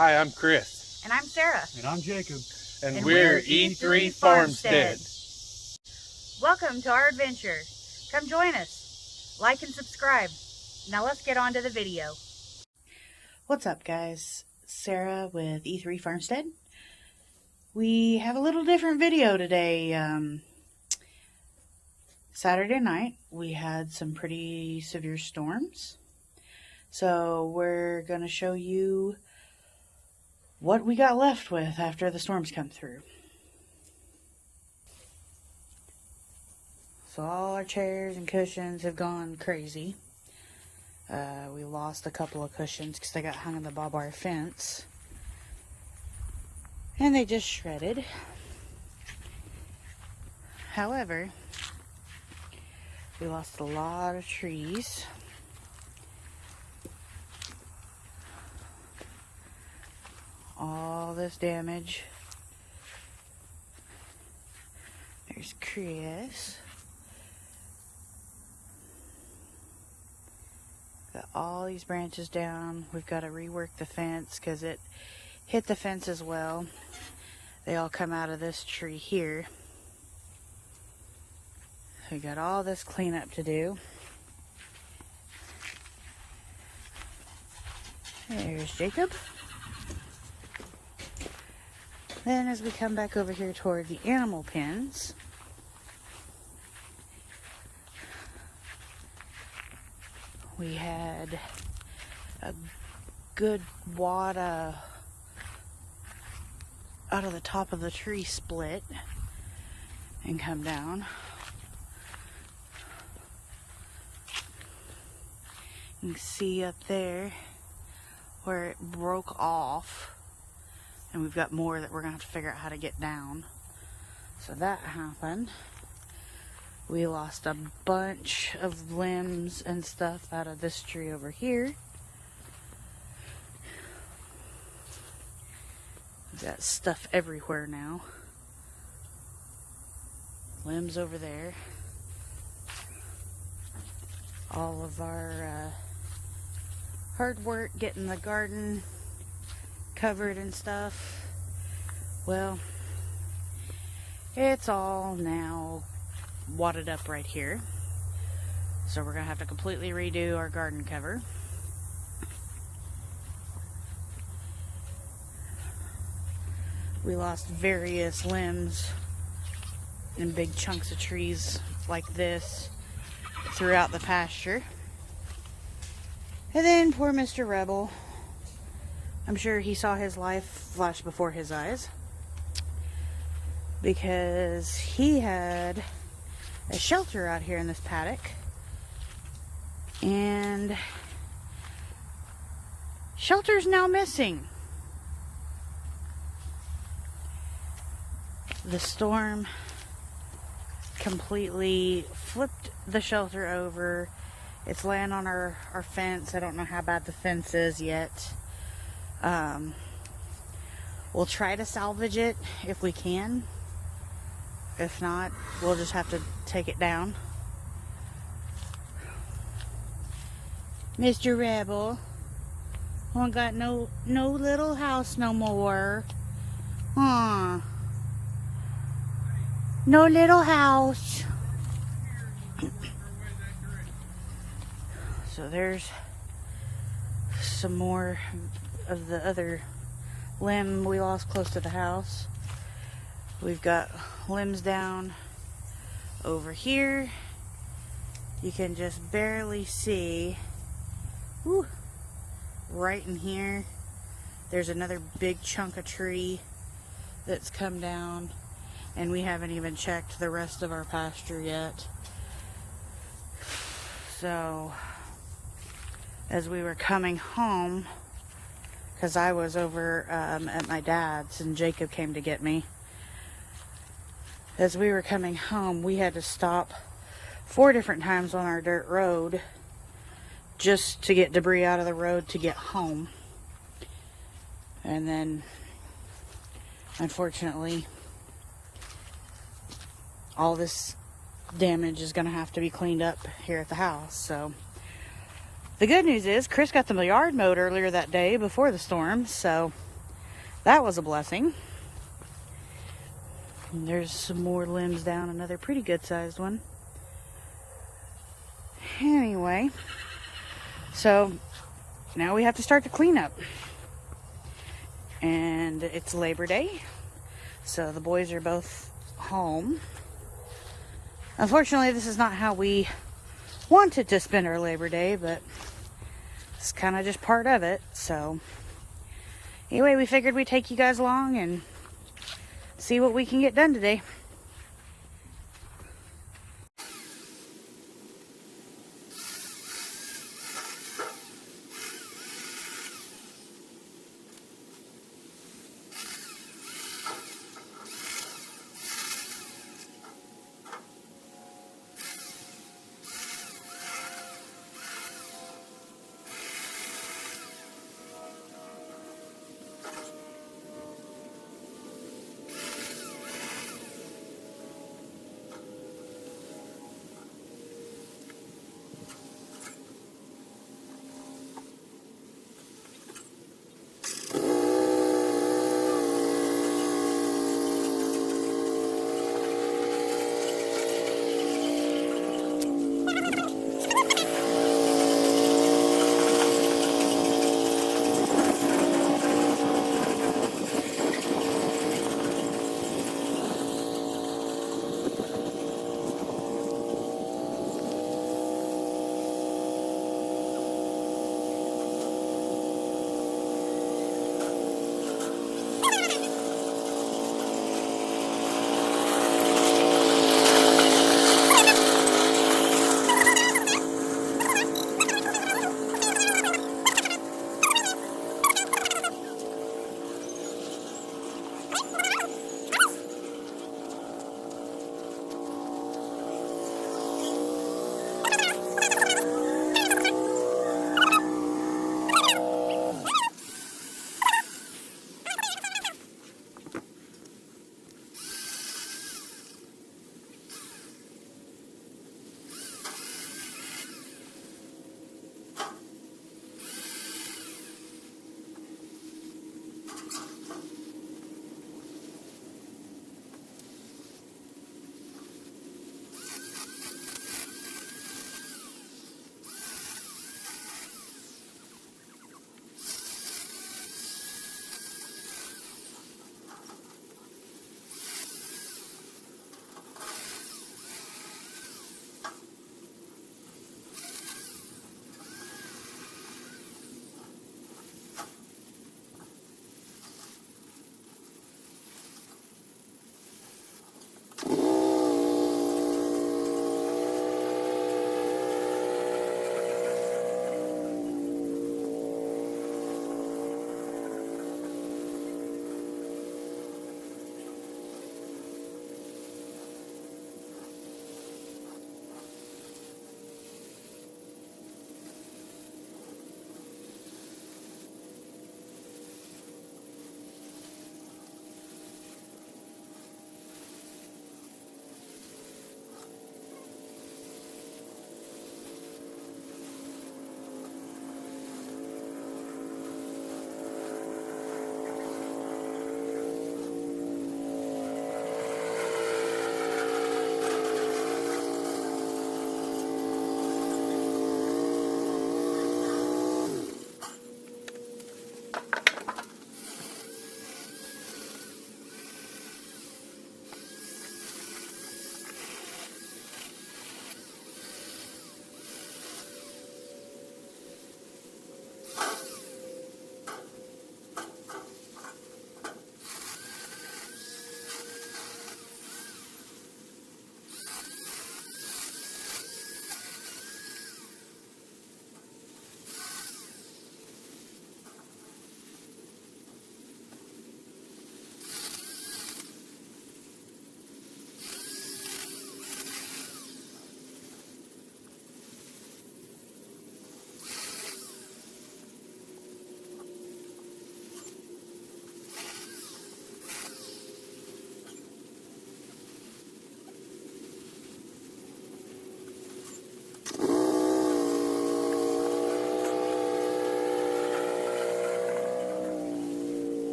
Hi, I'm Chris. And I'm Sarah. And I'm Jacob. And we're E3 Farmstead. Welcome to our adventure. Come join us. Like and subscribe. Now let's get on to the video. What's up, guys? Sarah with E3 Farmstead. We have a little different video today. Saturday night, we had some pretty severe storms. So we're going to show you what we got left with after the storms come through. So all our chairs and cushions have gone crazy. We lost a couple of cushions because they got hung in the barbed wire fence. And they just shredded. However, we lost a lot of trees. All this damage. There's Chris. Got all these branches down. We've got to rework the fence because it hit the fence as well. They all come out of this tree here. We got all this cleanup to do. There's Jacob. Then as we come back over here toward the animal pens, we had a good wad out of the top of the tree split and come down. You can see up there where it broke off. And we've got more that we're going to have to figure out how to get down. So that happened. We lost a bunch of limbs and stuff out of this tree over here. We've got stuff everywhere now. Limbs over there. All of our hard work getting the garden covered and stuff, well, it's all now wadded up right here. So we're gonna have to completely redo our garden cover. We lost various limbs and big chunks of trees like this throughout the pasture. And then poor Mr. Rebel, I'm sure he saw his life flash before his eyes because he had a shelter out here in this paddock, and shelter's now missing. The storm completely flipped the shelter over. It's laying on our fence. I don't know how bad the fence is yet. We'll try to salvage it if we can. If not, we'll just have to take it down. Mr. Rebel, I ain't got no little house no more. Aw. No little house. So there's some more of the other limb we lost close to the house. We've got limbs down over here. You can just barely see. Whew, right in here. There's another big chunk of tree that's come down, and we haven't even checked the rest of our pasture yet. So as we were coming home, because I was over at my dad's and Jacob came to get me. As we were coming home, we had to stop 4 different times on our dirt road just to get debris out of the road to get home. And then, unfortunately, all this damage is going to have to be cleaned up here at the house. So the good news is Chris got the yard mowed earlier that day before the storm, so That was a blessing. And there's some more limbs down, another pretty good sized one. Anyway, so now we have to start the cleanup. And it's Labor Day, so the boys are both home. Unfortunately, this is not how we wanted to spend our Labor Day, but it's kind of just part of it. So anyway, we figured we'd take you guys along and see what we can get done today.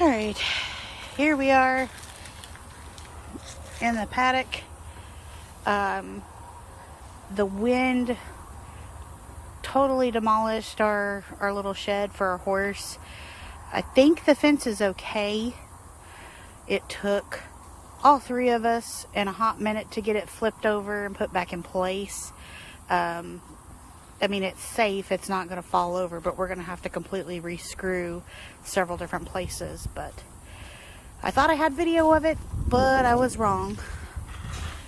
Alright, here we are in the paddock. The wind totally demolished our little shed for our horse. I think the fence is okay. It took all three of us in a hot minute to get it flipped over and put back in place. I mean, it's safe, it's not going to fall over, but we're going to have to completely re-screw several different places. But I thought I had video of it, but I was wrong.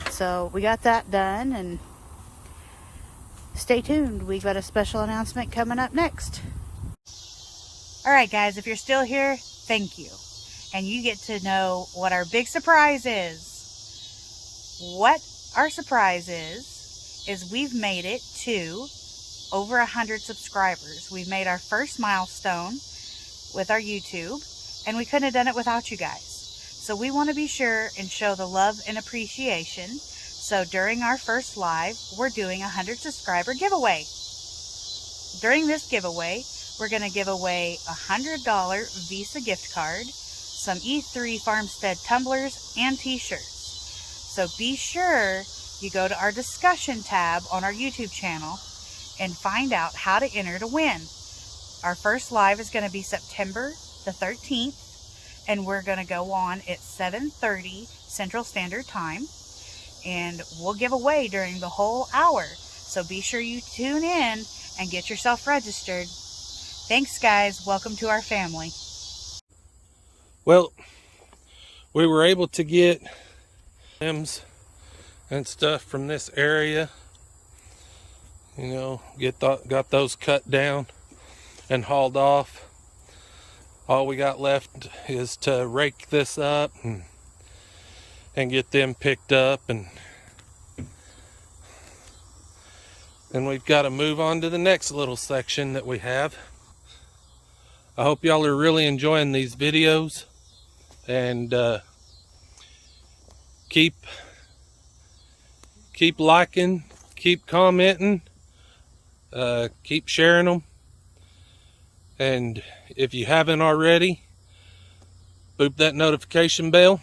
So we got that done, and stay tuned. We've got a special announcement coming up next. Alright guys, if you're still here, thank you. And you get to know what our big surprise is. What our surprise is we've made it to over 100 subscribers. We've made our first milestone with our YouTube, and we couldn't have done it without you guys. So we want to be sure and show the love and appreciation. So during our first live, we're doing a 100 subscriber giveaway. During this giveaway, we're going to give away a $100 Visa gift card, some E3 Farmstead tumblers, and t-shirts. So be sure you go to our discussion tab on our YouTube channel and find out how to enter to win. Our first live is going to be September the 13th, and we're going to go on at 7:30 Central Standard Time, and we'll give away during the whole hour. So be sure you tune in and get yourself registered. Thanks guys, welcome to our family. Well, we were able to get limbs and stuff from this area. You know, got those cut down and hauled off. All we got left is to rake this up and get them picked up, and then we've got to move on to the next little section that we have. I hope y'all are really enjoying these videos, and keep liking, keep commenting, keep sharing them, and if you haven't already, boop that notification bell.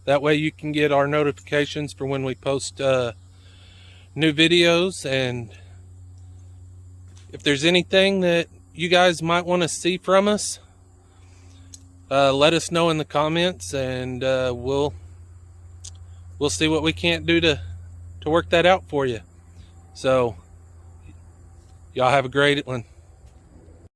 That way you can get our notifications for when we post new videos. And if there's anything that you guys might want to see from us, let us know in the comments, and we'll see what we can't do to work that out for you. So y'all have a great one.